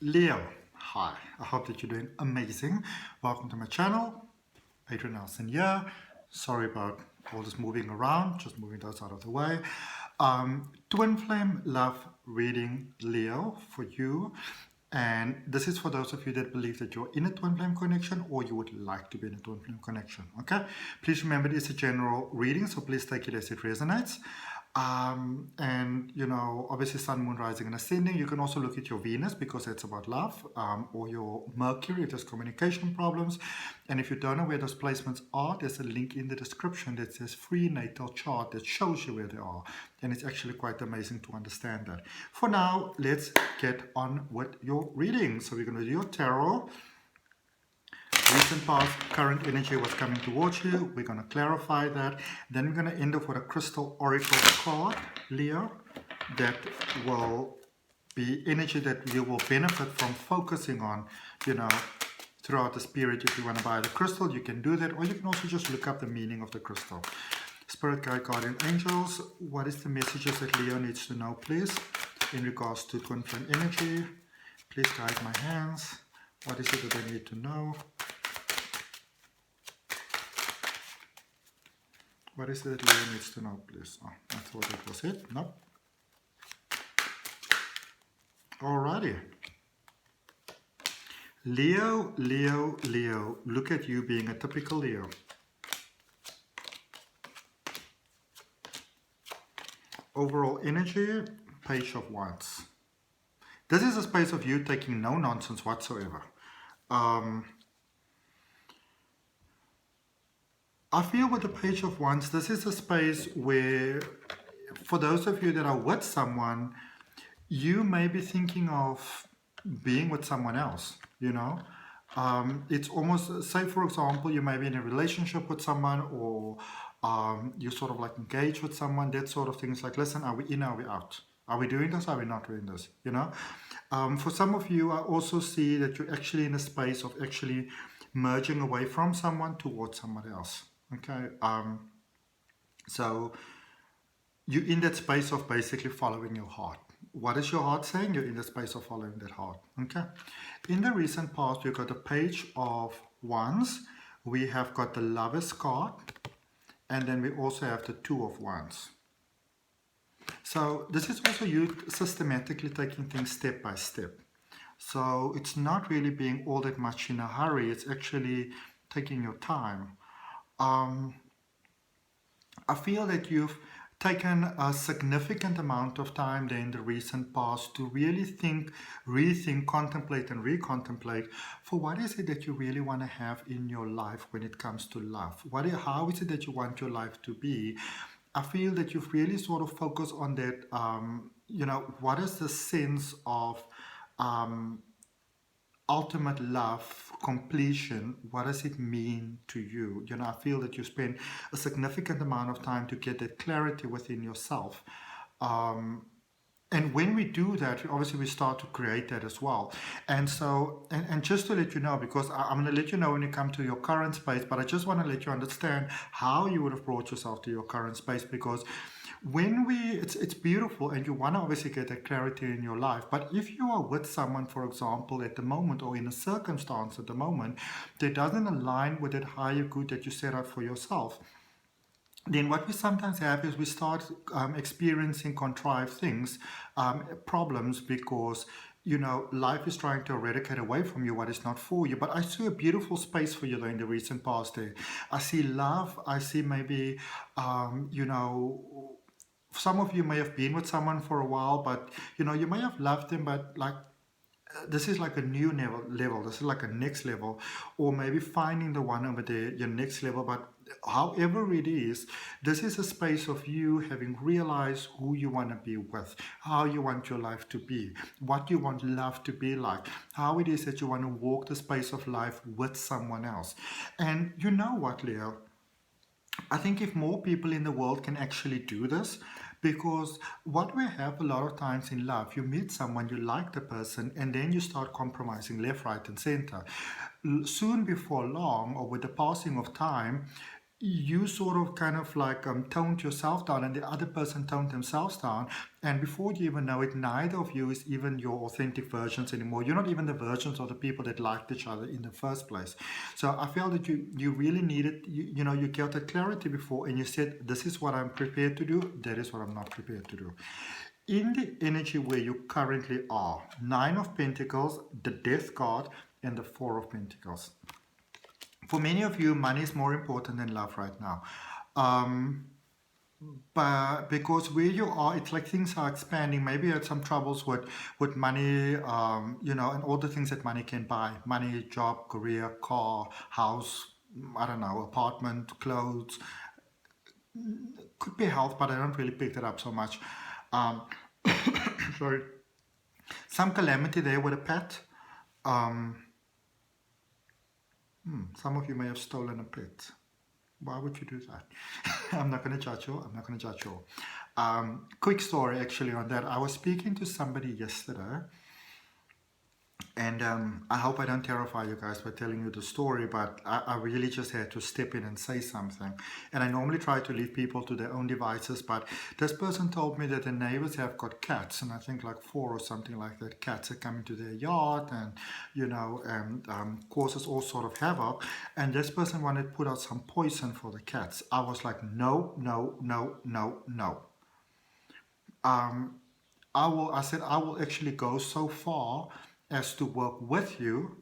Leo, hi, I hope that you're doing amazing. Welcome to my channel. Adrian H here. Sorry about all this moving around, just moving those out of the way. Twin Flame Love Reading Leo for you. And this is for those of you that believe that you're in a twin flame connection or you would like to be in a twin flame connection. Okay, please remember it's a general reading, so please take it as it resonates. And you know, obviously Sun, Moon, Rising and Ascending. You can also look at your Venus because that's about love, or your Mercury if there's communication problems. And if you don't know where those placements are, there's a link in the description that says free natal chart that shows you where they are. And it's actually quite amazing to understand that. For now, let's get on with your reading. So we're going to do your tarot. Recent past, current energy, what's coming towards you. We're going to clarify that. Then we're going to end up with a crystal oracle card, Leo, that will be energy that you will benefit from focusing on, you know, throughout this period. If you want to buy the crystal, you can do that, or you can also just look up the meaning of the crystal. Spirit guide, guardian angels, what is the messages that Leo needs to know, please, in regards to twin flame energy? Please guide my hands. What is it that they need to know? What is it that Leo needs to know, please? Oh, I thought that was it. Nope. Alrighty. Leo, Leo, Leo. Look at you being a typical Leo. Overall energy, Page of Wands. This is a space of you taking no nonsense whatsoever. I feel with the Page of Wands, this is a space where, for those of you that are with someone, you may be thinking of being with someone else, you know. It's almost, say for example, you may be in a relationship with someone, or you sort of like engage with someone, that sort of thing. It's like, listen, are we in, are we out? Are we doing this, are we not doing this, you know? For some of you, I also see that you're actually in a space of actually merging away from someone towards someone else. Okay, so you're in that space of basically following your heart. What is your heart saying? You're in the space of following that heart. Okay, in the recent past, we've got a Page of Wands. We have got the Lover's card, and then we also have the Two of Wands. So this is also you systematically taking things step by step. So it's not really being all that much in a hurry. It's actually taking your time. I feel that you've taken a significant amount of time there in the recent past to really think, rethink, contemplate and recontemplate for what is it that you really want to have in your life when it comes to love. How is it that you want your life to be? I feel that you've really sort of focused on that, you know, what is the sense of ultimate love, completion, what does it mean to you? You know, I feel that you spend a significant amount of time to get that clarity within yourself. And when we do that, obviously we start to create that as well. And so, and just to let you know, because I'm going to let you know when you come to your current space, but I just want to let you understand how you would have brought yourself to your current space, because when it's beautiful and you want to obviously get that clarity in your life. But if you are with someone, for example, at the moment, or in a circumstance at the moment that doesn't align with that higher good that you set out for yourself, then what we sometimes have is we start experiencing contrived things, problems, because, you know, life is trying to eradicate away from you what is not for you. But I see a beautiful space for you though in the recent past there. I see love. I see maybe, you know, some of you may have been with someone for a while, but, you know, you may have loved them, but like, this is like a new level. This is like a next level, or maybe finding the one over there, your next level. But however it is, this is a space of you having realized who you want to be with, how you want your life to be, what you want love to be like, how it is that you want to walk the space of life with someone else. And you know what, Leo? I think if more people in the world can actually do this, because what we have a lot of times in love, you meet someone, you like the person, and then you start compromising left, right, and center. Soon before long, or with the passing of time, you sort of kind of like toned yourself down and the other person toned themselves down, and before you even know it, neither of you is even your authentic versions anymore. You're not even the versions of the people that liked each other in the first place. So I feel that you really needed, you know, you got that clarity before, and you said, this is what I'm prepared to do, that is what I'm not prepared to do. In the energy where you currently are, Nine of Pentacles, the Death card, and the Four of Pentacles. For many of you, money is more important than love right now. But because where you are, it's like things are expanding. Maybe you had some troubles with money, you know, and all the things that money can buy. Money, job, career, car, house, I don't know, apartment, clothes. Could be health, but I don't really pick that up so much. Sorry. Some calamity there with a pet. Some of you may have stolen a pet. Why would you do that? I'm not going to judge you. I'm not going to judge you. Quick story actually on that. I was speaking to somebody yesterday, and I hope I don't terrify you guys by telling you the story, but I really just had to step in and say something. And I normally try to leave people to their own devices, but this person told me that the neighbors have got cats, and I think like 4 or something like that. Cats are coming to their yard and, you know, and causes all sort of havoc. And this person wanted to put out some poison for the cats. I was like, no, no, no, no, no. I said, I will actually go so far as to work with you,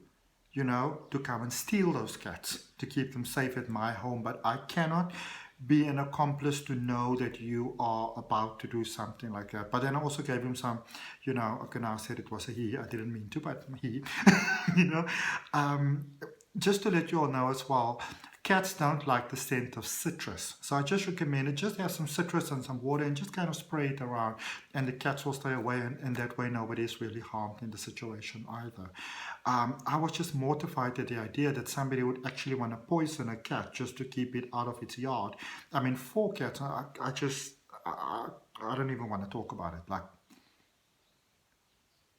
you know, to come and steal those cats, to keep them safe at my home. But I cannot be an accomplice to know that you are about to do something like that. But then I also gave him some, you know, okay, now I said it was a he. I didn't mean to, but he, you know. Just to let you all know as well, cats don't like the scent of citrus. So I just recommend it. Just have some citrus and some water and just kind of spray it around, and the cats will stay away, and that way nobody is really harmed in the situation either. I was just mortified at the idea that somebody would actually want to poison a cat just to keep it out of its yard. I mean, 4 cats, I don't even want to talk about it. Like,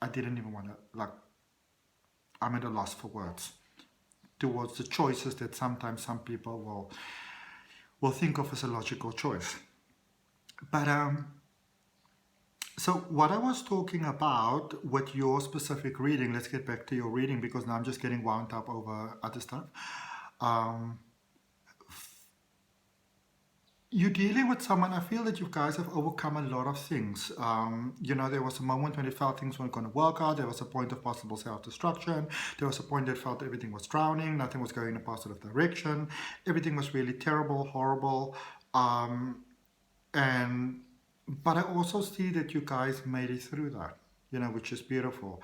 I didn't even want to, like, I'm at a loss for words towards the choices that sometimes some people will think of as a logical choice. But so what I was talking about with your specific reading, let's get back to your reading, because now I'm just getting wound up over other stuff. You're dealing with someone, I feel that you guys have overcome a lot of things. You know, there was a moment when it felt things weren't going to work out. There was a point of possible self-destruction. There was a point that felt everything was drowning. Nothing was going in a positive direction. Everything was really terrible, horrible. But I also see that you guys made it through that, you know, which is beautiful.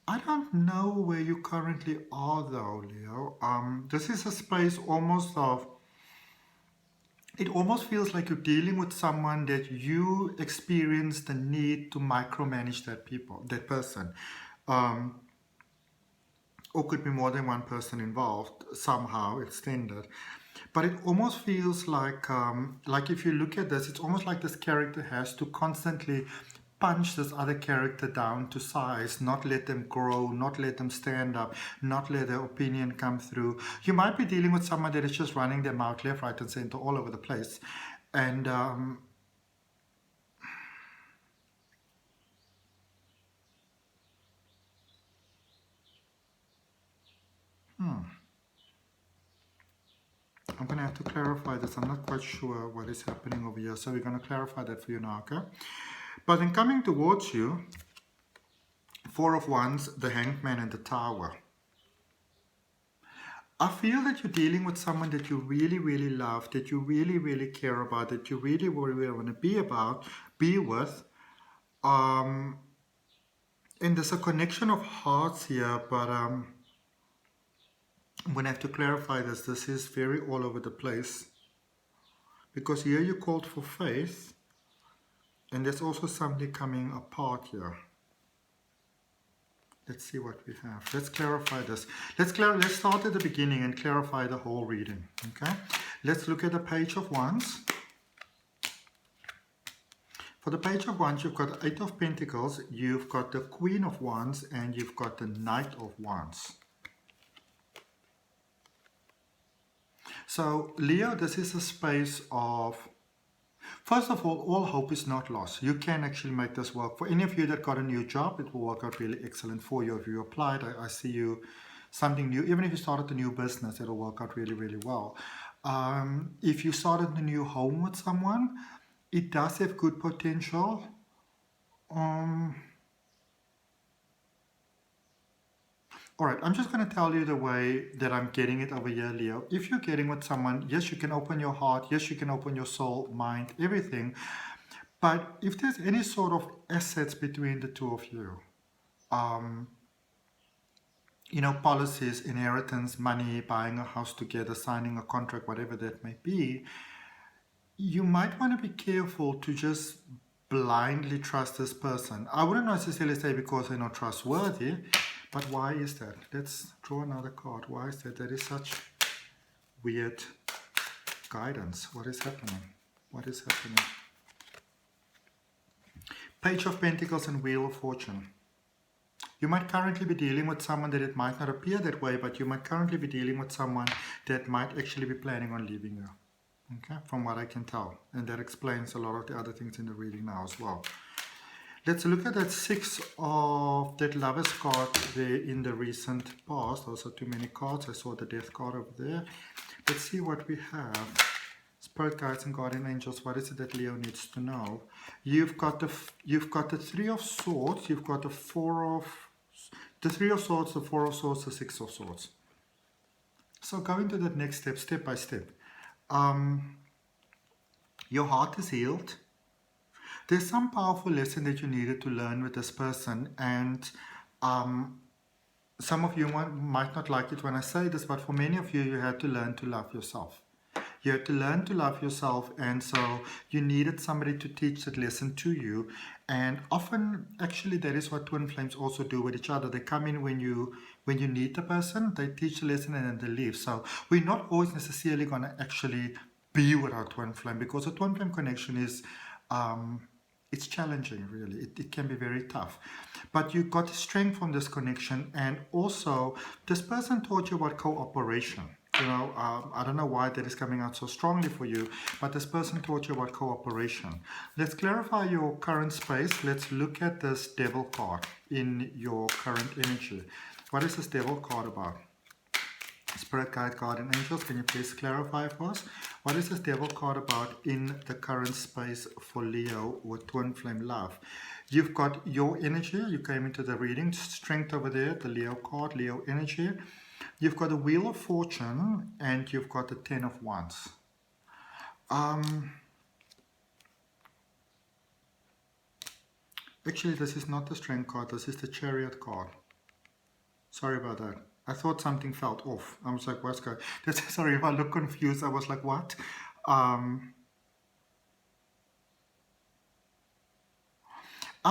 I don't know where you currently are though, Leo. This is a space almost of, it almost feels like you're dealing with someone that you experience the need to micromanage that person. Or could be more than one person involved, somehow extended. But it almost feels like if you look at this, it's almost like this character has to constantly punch this other character down to size, not let them grow, not let them stand up, not let their opinion come through. You might be dealing with someone that is just running their mouth left, right, and center all over the place. And I'm going to have to clarify this. I'm not quite sure what is happening over here. So we're going to clarify that for you now, okay? But then coming towards you, 4 of Wands, the Hangman, and the Tower. I feel that you're dealing with someone that you really, really love, that you really, really care about, that you really, really want to be with. And there's a connection of hearts here, but I'm going to have to clarify this. This is very all over the place. Because here you called for faith, and there's also something coming apart here. Let's see what we have. Let's clarify this. Let's start at the beginning and clarify the whole reading. Okay. Let's look at the Page of Wands. For the Page of Wands, you've got the Eight of Pentacles, you've got the Queen of Wands, and you've got the Knight of Wands. So, Leo, this is a space of, first of all hope is not lost. You can actually make this work. For any of you that got a new job, it will work out really excellent for you. If you applied, I see you something new. Even if you started a new business, it'll work out really, really well. If you started a new home with someone, it does have good potential. All right, I'm just going to tell you the way that I'm getting it over here, Leo. If you're getting with someone, yes, you can open your heart. Yes, you can open your soul, mind, everything. But if there's any sort of assets between the two of you, you know, policies, inheritance, money, buying a house together, signing a contract, whatever that may be, you might want to be careful to just blindly trust this person. I wouldn't necessarily say because they're not trustworthy, but why is that? Let's draw another card. Why is that? That is such weird guidance. What is happening? What is happening? Page of Pentacles and Wheel of Fortune. You might currently be dealing with someone that it might not appear that way, but you might currently be dealing with someone that might actually be planning on leaving you. Okay, from what I can tell. And that explains a lot of the other things in the reading now as well. Let's look at that Six of that Lovers card there in the recent past. Those are too many cards. I saw the Death card over there. Let's see what we have. Spirit guides and guardian angels. What is it that Leo needs to know? You've got the Three of Swords. You've got the Three of Swords, the Four of Swords, the Six of Swords. So going to that next step, step by step. Your heart is healed. There's some powerful lesson that you needed to learn with this person, and some of you might not like it when I say this, but for many of you, you had to learn to love yourself. You had to learn to love yourself, and so you needed somebody to teach that lesson to you. And often, actually, that is what twin flames also do with each other. They come in when you need the person, they teach the lesson, and then they leave. So we're not always necessarily going to actually be with our twin flame, because a twin flame connection is it's challenging, really. It can be very tough. But you got strength from this connection, and also this person taught you about cooperation. You know, I don't know why that is coming out so strongly for you, but this person taught you about cooperation. Let's clarify your current space. Let's look at this Devil card in your current energy. What is this Devil card about? Spirit guide, guardian angels, can you please clarify for us? What is this Devil card about in the current space for Leo with twin flame love? You've got your energy. You came into the reading. Strength over there, the Leo card, Leo energy. You've got the Wheel of Fortune, and you've got the Ten of Wands. Actually, this is not the Strength card. This is the Chariot card. Sorry about that. I thought something felt off. I was like, what's going on? Sorry if I look confused. I was like, what? I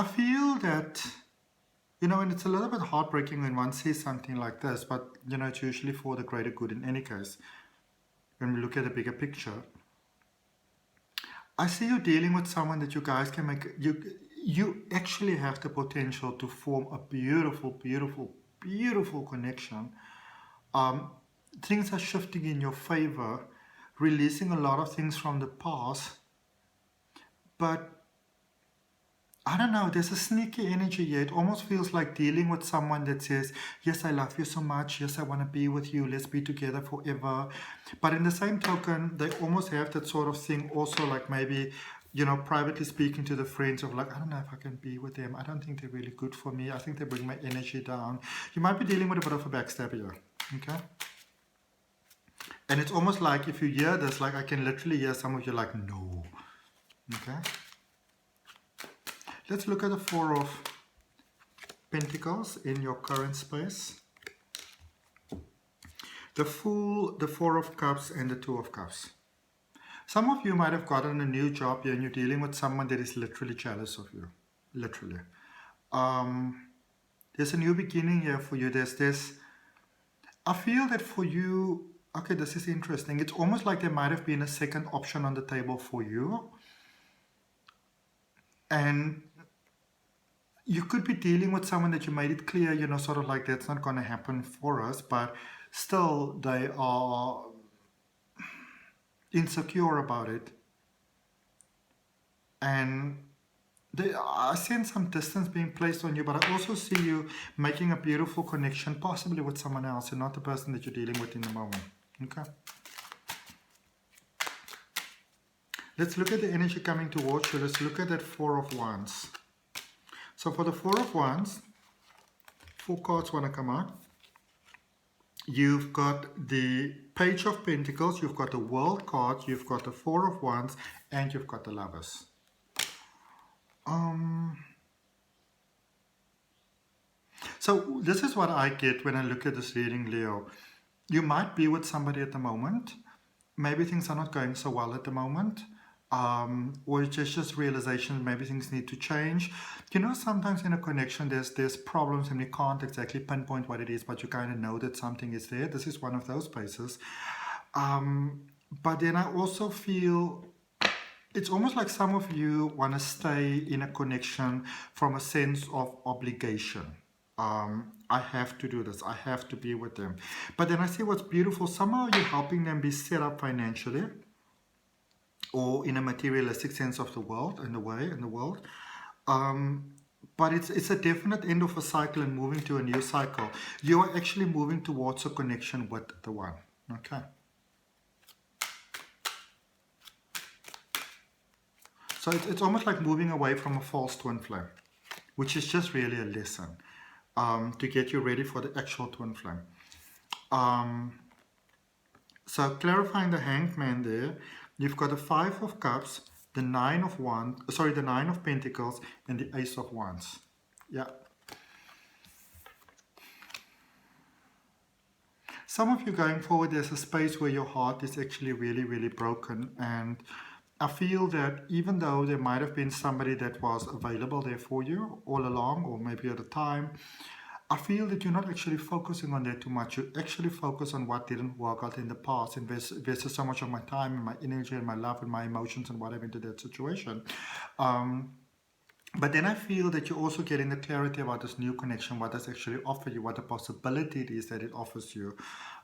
feel that, you know, and it's a little bit heartbreaking when one says something like this, but, you know, it's usually for the greater good in any case. When we look at the bigger picture, I see you dealing with someone that you guys can make, you actually have the potential to form a beautiful, beautiful, beautiful connection. Things are shifting in your favor, releasing a lot of things from the past, but I don't know, there's a sneaky energy here. It almost feels like dealing with someone that says, yes, I love you so much. Yes, I want to be with you. Let's be together forever. But in the same token, they almost have that sort of thing also, like maybe, you know, privately speaking to the friends of like, I don't know if I can be with them. I don't think they're really good for me. I think they bring my energy down. You might be dealing with a bit of a backstabber here. Okay? And it's almost like if you hear this, like I can literally hear some of you like, no. Okay? Let's look at the Four of Pentacles in your current space. The Fool, the Four of Cups, and the Two of Cups. Some of you might have gotten a new job here and you're dealing with someone that is literally jealous of you. Literally. There's a new beginning here for you. There's this, I feel that for you, okay, this is interesting. It's almost like there might have been a second option on the table for you. And you could be dealing with someone that you made it clear, sort of like that's not going to happen for us, but still they are insecure about it. And I sense some distance being placed on you, but I also see you making a beautiful connection, possibly with someone else and not the person that you're dealing with in the moment. Okay. Let's look at the energy coming towards you. Let's look at that Four of Wands. So for the Four of Wands, 4 cards want to come out. You've got the Page of Pentacles, you've got the World card, you've got the Four of Wands, and you've got the Lovers. So this is what I get when I look at this reading, Leo. You might be with somebody at the moment. Maybe things are not going so well at the moment. Or it's just realization maybe things need to change. Sometimes in a connection there's problems and we can't exactly pinpoint what it is, but you kind of know that something is there. This is one of those places. But then I also feel it's almost like some of you want to stay in a connection from a sense of obligation. I have to do this. I have to be with them. But then I see what's beautiful. Somehow you're helping them be set up financially, or in a materialistic sense of the world, in the world. But it's a definite end of a cycle and moving to a new cycle. You are actually moving towards a connection with the one. Okay. So it's almost like moving away from a false twin flame, which is just really a lesson to get you ready for the actual twin flame. So clarifying the Hanged Man there, you've got the Five of Cups, the Nine of Pentacles, and the Ace of Wands. Yeah. Some of you going forward, there's a space where your heart is actually really, really broken. And I feel that even though there might have been somebody that was available there for you all along, or maybe at a time, I feel that you're not actually focusing on that too much. You actually focus on what didn't work out in the past, and invested so much of my time and my energy and my love and my emotions and whatever into that situation. But then I feel that you're also getting the clarity about this new connection, what does actually offer you, what the possibility it is that it offers you.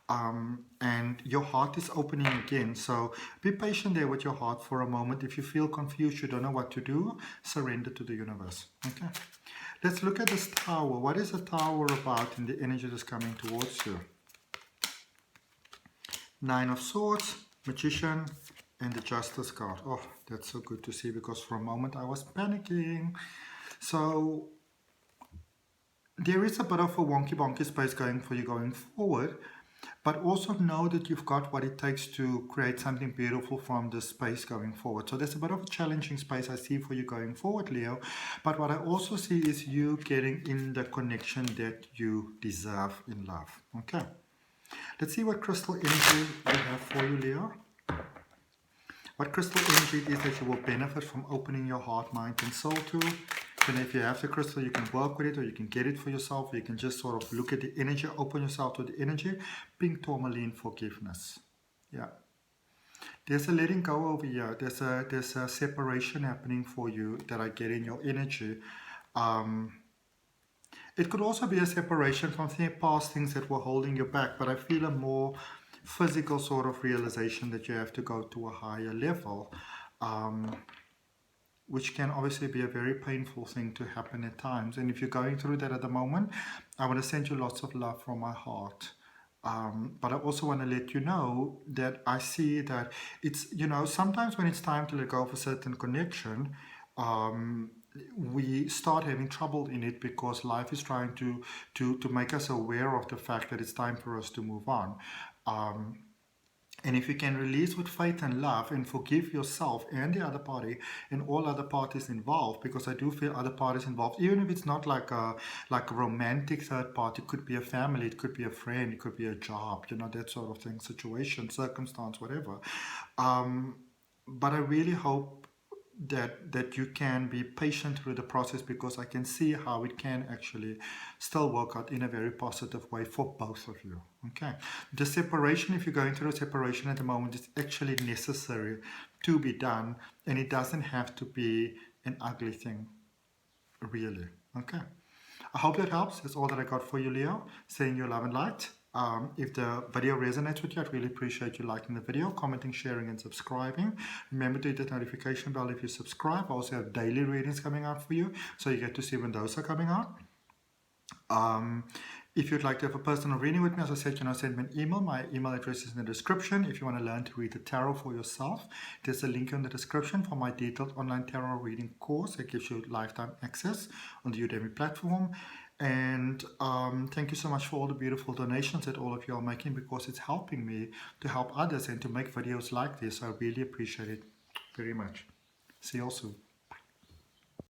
And your heart is opening again. So be patient there with your heart for a moment. If you feel confused, you don't know what to do, surrender to the universe. Okay. Let's look at this Tower. What is the Tower about in the energy that's coming towards you? Nine of Swords, Magician, and the Justice card. Oh, that's so good to see, because for a moment I was panicking. So there is a bit of a wonky space going for you going forward, but also know that you've got what it takes to create something beautiful from this space going forward. So there's a bit of a challenging space I see for you going forward, Leo. But what I also see is you getting in the connection that you deserve in love. Okay. Let's see what crystal energy we have for you, Leo. What crystal energy it is that you will benefit from opening your heart, mind, and soul to. And if you have the crystal, you can work with it, or you can get it for yourself, or you can just sort of look at the energy, open yourself to the energy. Pink Tourmaline, Forgiveness. Yeah. There's a letting go over here. There's a separation happening for you that I get in your energy. It could also be a separation from past things that were holding you back, but I feel a more physical sort of realization that you have to go to a higher level. Which can obviously be a very painful thing to happen at times. And if you're going through that at the moment, I want to send you lots of love from my heart. But I also want to let you know that I see that it's, sometimes when it's time to let go of a certain connection, we start having trouble in it because life is trying to make us aware of the fact that it's time for us to move on. And if you can release with faith and love and forgive yourself and the other party and all other parties involved, because I do feel other parties involved, even if it's not like a romantic third party, it could be a family, it could be a friend, it could be a job, that sort of thing, situation, circumstance, whatever. But I really hope that you can be patient through the process, because I can see how it can actually still work out in a very positive way for both of you. Okay. The separation, if you're going through a separation at the moment, is actually necessary to be done, and it doesn't have to be an ugly thing, really. Okay. I hope that helps. That's all that I got for you, Leo. Saying your love and light. If the video resonates with you, I'd really appreciate you liking the video, commenting, sharing, and subscribing. Remember to hit the notification bell if you subscribe. I also have daily readings coming out for you, so you get to see when those are coming out. If you'd like to have a personal reading with me, as I said, send me an email. My email address is in the description. If you want to learn to read the tarot for yourself, there's a link in the description for my detailed online tarot reading course that gives you lifetime access on the Udemy platform. And thank you so much for all the beautiful donations that all of you are making, because it's helping me to help others and to make videos like this. I really appreciate it very much. See you all soon.